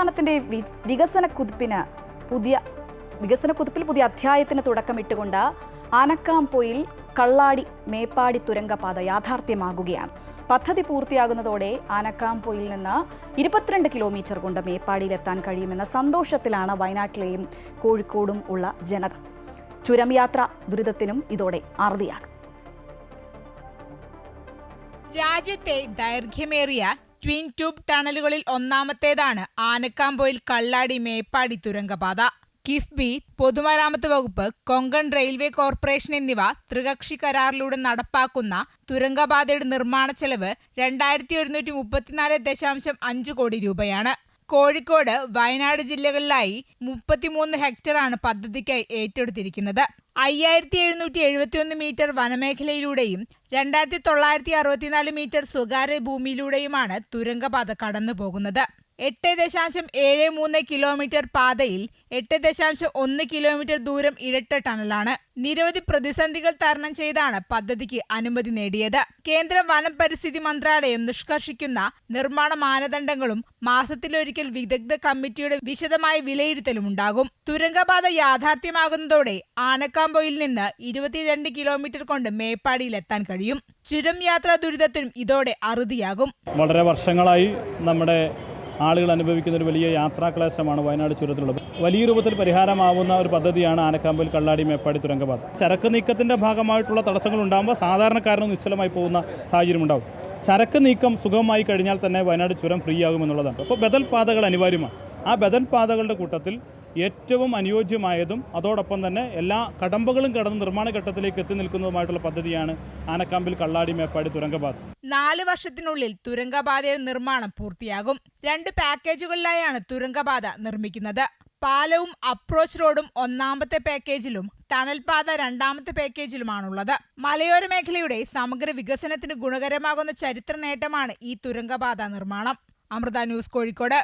സംസ്ഥാനത്തിന്റെ വികസന കുതിപ്പിൽ പുതിയ അധ്യായത്തിന് തുടക്കമിട്ടുകൊണ്ട് ആനക്കാംപൊയിൽ കള്ളാടി മേപ്പാടി തുരങ്കപാത യാഥാർത്ഥ്യമാകുകയാണ്. പദ്ധതി പൂർത്തിയാകുന്നതോടെ ആനക്കാംപൊയിൽ നിന്ന് 22 കിലോമീറ്റർ കൊണ്ട് മേപ്പാടിയിലെത്താൻ കഴിയുമെന്ന സന്തോഷത്തിലാണ് വയനാട്ടിലെയും കോഴിക്കോടും ഉള്ള ജനത. ചുരം യാത്ര ദുരിതത്തിനും ഇതോടെ അറുതിയാകും. രാജ്യത്തെ ദൈർഘ്യമേറിയ ട്വിൻ ട്യൂബ് ടണലുകളിൽ ഒന്നാമത്തേതാണ് ആനക്കാംപൊയിൽ കള്ളാടി മേപ്പാടി തുരങ്കപാത. കിഫ്ബി, പൊതുമരാമത്ത് വകുപ്പ്, കൊങ്കൺ റെയിൽവേ കോർപ്പറേഷൻ എന്നിവ ത്രികക്ഷി കരാറിലൂടെ നടപ്പാക്കുന്ന തുരങ്കപാതയുടെ നിർമ്മാണ ചെലവ് 2134.5 കോടി രൂപയാണ്. കോഴിക്കോട്, വയനാട് ജില്ലകളിലായി 33 ഹെക്ടറാണ് പദ്ധതിക്കായി ഏറ്റെടുത്തിരിക്കുന്നത്. 5771 മീറ്റർ വനമേഖലയിലൂടെയും 2964 മീറ്റർ സ്വകാര്യ ഭൂമിയിലൂടെയുമാണ് തുരങ്കപാത കടന്നു പോകുന്നത്. 8.73 കിലോമീറ്റർ പാതയിൽ 8.1 കിലോമീറ്റർ ദൂരം ഇരട്ട ടണലാണ്. നിരവധി പ്രതിസന്ധികൾ തരണം ചെയ്താണ് പദ്ധതിക്ക് അനുമതി നേടിയത്. കേന്ദ്ര വനം പരിസ്ഥിതി മന്ത്രാലയം നിഷ്കർഷിക്കുന്ന നിർമ്മാണ മാനദണ്ഡങ്ങളും മാസത്തിലൊരിക്കൽ വിദഗ്ധ കമ്മിറ്റിയുടെ വിശദമായ വിലയിരുത്തലുമുണ്ടാകും. തുരങ്കപാത യാഥാർത്ഥ്യമാകുന്നതോടെ ആനക്കാംപൊയിൽ നിന്ന് 22 കിലോമീറ്റർ കൊണ്ട് മേപ്പാടിയിലെത്താൻ കഴിയും. ചുരം യാത്രാ ദുരിതത്തിനും ഇതോടെ അറുതിയാകും. വളരെ വർഷങ്ങളായി നമ്മുടെ ആളുകൾ അനുഭവിക്കുന്ന ഒരു വലിയ യാത്രാക്ലേശമാണ് വയനാട് ചുരത്തിലുള്ളത്. വലിയ രൂപത്തിൽ പരിഹാരമാവുന്ന ഒരു പദ്ധതിയാണ് ആനക്കാംപൊയിൽ കള്ളാടി മേപ്പാടി തുരങ്കപാത. ചരക്ക് നീക്കത്തിൻ്റെ ഭാഗമായിട്ടുള്ള തടസ്സങ്ങൾ ഉണ്ടാകുമ്പോൾ സാധാരണക്കാരനും നിശ്ചലമായി പോകുന്ന സാഹചര്യം ഉണ്ടാകും. ചരക്ക് നീക്കം സുഗമമായി കഴിഞ്ഞാൽ തന്നെ വയനാട് ചുരം ഫ്രീ ആകുമെന്നുള്ളതാണ്. അപ്പോൾ ബദൽ പാതകൾ അനിവാര്യമാണ്. ആ ബദൽ പാതകളുടെ കൂട്ടത്തിൽ ഏറ്റവും അനുയോജ്യമായതും അതോടൊപ്പം തന്നെ എല്ലാ കടമ്പകളും കടന്ന് നിർമ്മാണ ഘട്ടത്തിലേക്ക് എത്തി നിൽക്കുന്നതുമായിട്ടുള്ള പദ്ധതിയാണ് ആനക്കാംപൊയിൽ കള്ളാടി മേപ്പാടി തുരങ്കപാത. 4 വർഷത്തിനുള്ളിൽ തുരങ്കപാതയുടെ നിർമ്മാണം പൂർത്തിയാകും. 2 പാക്കേജുകളിലായാണ് തുരങ്കപാത നിർമ്മിക്കുന്നത്. പാലവും അപ്രോച്ച് റോഡും ഒന്നാമത്തെ പാക്കേജിലും ടണൽ പാത രണ്ടാമത്തെ പാക്കേജിലുമാണുള്ളത്. മലയോര മേഖലയുടെ സമഗ്ര വികസനത്തിന് ഗുണകരമാകുന്ന ചരിത്ര നേട്ടമാണ് ഈ തുരങ്കപാത നിർമ്മാണം. അമൃത ന്യൂസ്, കോഴിക്കോട്.